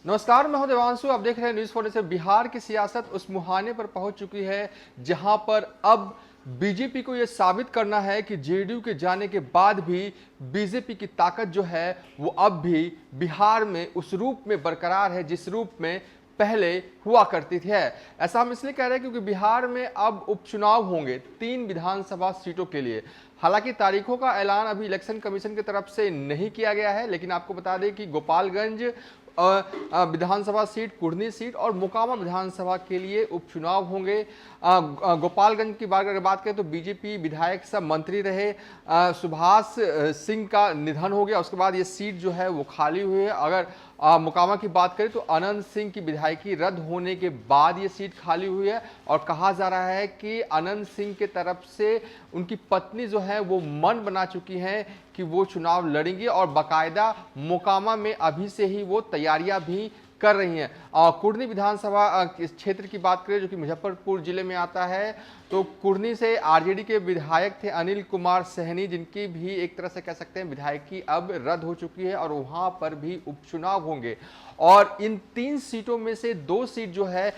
नमस्कार, मैं हूं देवांशु। आप देख रहे हैं न्यूज़ फोर्ट से। बिहार की सियासत उस मुहाने पर पहुंच चुकी है जहां पर अब बीजेपी को यह साबित करना है कि जेडीयू के जाने के बाद भी बीजेपी की ताकत जो है वो अब भी बिहार में उस रूप में बरकरार है जिस रूप में पहले हुआ करती थी। ऐसा हम इसलिए कह रहे हैं क्योंकि बिहार में अब उपचुनाव होंगे 3 विधानसभा सीटों के लिए। हालांकि तारीखों का ऐलान अभी इलेक्शन कमीशन की तरफ से नहीं किया गया है, लेकिन आपको बता दें कि गोपालगंज विधानसभा सीट, कुढ़नी सीट और मोकामा विधानसभा के लिए उपचुनाव होंगे। गोपालगंज की बात करें तो बीजेपी विधायक सब मंत्री रहे सुभाष सिंह का निधन हो गया, उसके बाद ये सीट जो है वो खाली हुई है। अगर मोकामा की बात करें तो अनंत सिंह की विधायकी रद्द होने के बाद ये सीट खाली हुई है और कहा जा रहा है कि अनंत सिंह के तरफ से उनकी पत्नी जो है वो मन बना चुकी हैं कि वो चुनाव लड़ेंगी और बाकायदा मोकामा में अभी से ही वो तैयारियां भी कर रही हैं। कुढ़नी विधानसभा क्षेत्र की बात करें जो कि मुजफ्फरपुर जिले में आता है, तो कुढ़नी से आरजेडी के विधायक थे अनिल कुमार सहनी, जिनकी भी एक तरह से कह सकते हैं विधायकी अब रद्द हो चुकी है और वहां पर भी उपचुनाव होंगे। और इन 3 सीटों में से 2 सीट जो है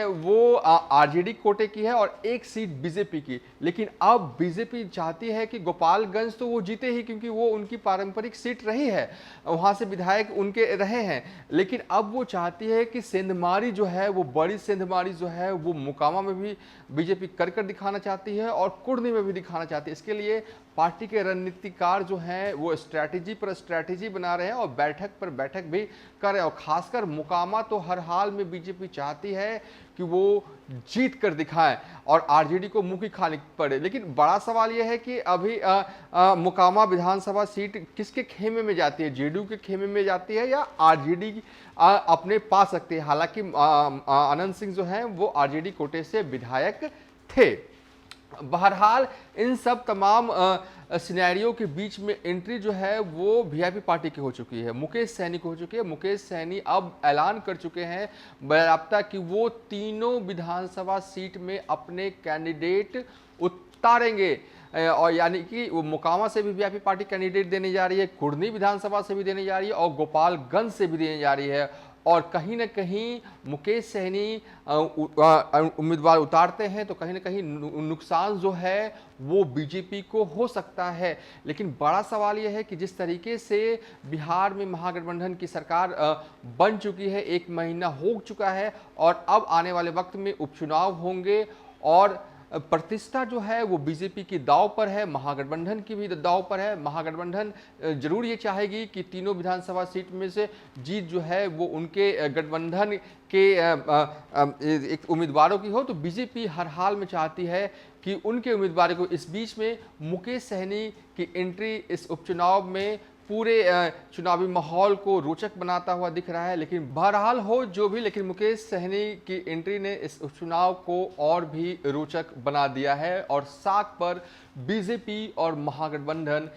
वो आरजेडी कोटे की है और 1 सीट बीजेपी की। लेकिन अब बीजेपी चाहती है कि गोपालगंज तो वो जीते ही, क्योंकि वो उनकी पारंपरिक सीट रही है, वहां से विधायक उनके रहे हैं। लेकिन अब वो चाहती है कि सेंधमारी जो है वो बड़ी सेंधमारी जो है वो मोकामा में भी बीजेपी कर दिखाना चाहती है और कुढ़नी में भी दिखाना चाहती है। इसके लिए पार्टी के रणनीतिकार जो हैं वो स्ट्रैटेजी पर स्ट्रैटेजी बना रहे हैं और बैठक पर बैठक भी कर रहे हैं। और खासकर मोकामा तो हर हाल में बीजेपी चाहती है कि वो जीत कर दिखाएं और आरजेडी को मुंह की खानी पड़े। लेकिन बड़ा सवाल यह है कि अभी मोकामा विधानसभा सीट किसके खेमे में जाती है, जेडीयू के खेमे में जाती है या आरजेडी अपने पा सकते हैं। हालांकि अनंत सिंह जो हैं वो आरजेडी कोटे से विधायक थे। बहरहाल इन सब तमाम सिनेरियो के बीच में एंट्री जो है वो वीआईपी पार्टी की हो चुकी है, मुकेश सहनी की हो चुकी है। मुकेश सहनी अब ऐलान कर चुके हैं बाकायदा कि वो तीनों विधानसभा सीट में अपने कैंडिडेट उतारेंगे और यानी कि वो मोकामा से भी वीआईपी पार्टी कैंडिडेट देने जा रही है, कुढ़नी विधानसभा से भी देने जा रही है और गोपालगंज से भी देने जा रही है। और कहीं ना कहीं मुकेश सहनी उम्मीदवार उतारते हैं तो कहीं ना कहीं नुकसान जो है वो बीजेपी को हो सकता है। लेकिन बड़ा सवाल यह है कि जिस तरीके से बिहार में महागठबंधन की सरकार बन चुकी है, 1 महीना हो चुका है और अब आने वाले वक्त में उपचुनाव होंगे और प्रतिष्ठा जो है वो बीजेपी की दांव पर है, महागठबंधन की भी दांव पर है। महागठबंधन जरूर ये चाहेगी कि तीनों विधानसभा सीट में से जीत जो है वो उनके गठबंधन के एक उम्मीदवारों की हो, तो बीजेपी हर हाल में चाहती है कि उनके उम्मीदवारों को। इस बीच में मुकेश सहनी की एंट्री इस उपचुनाव में पूरे चुनावी माहौल को रोचक बनाता हुआ दिख रहा है। लेकिन बहरहाल हो जो भी, लेकिन मुकेश सहनी की एंट्री ने इस उपचुनाव को और भी रोचक बना दिया है और साख पर बीजेपी और महागठबंधन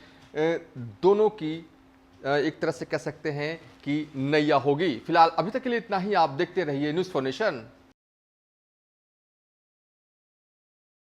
दोनों की एक तरह से कह सकते हैं कि नैया होगी। फिलहाल अभी तक के लिए इतना ही। आप देखते रहिए न्यूज़ फॉर नेशन।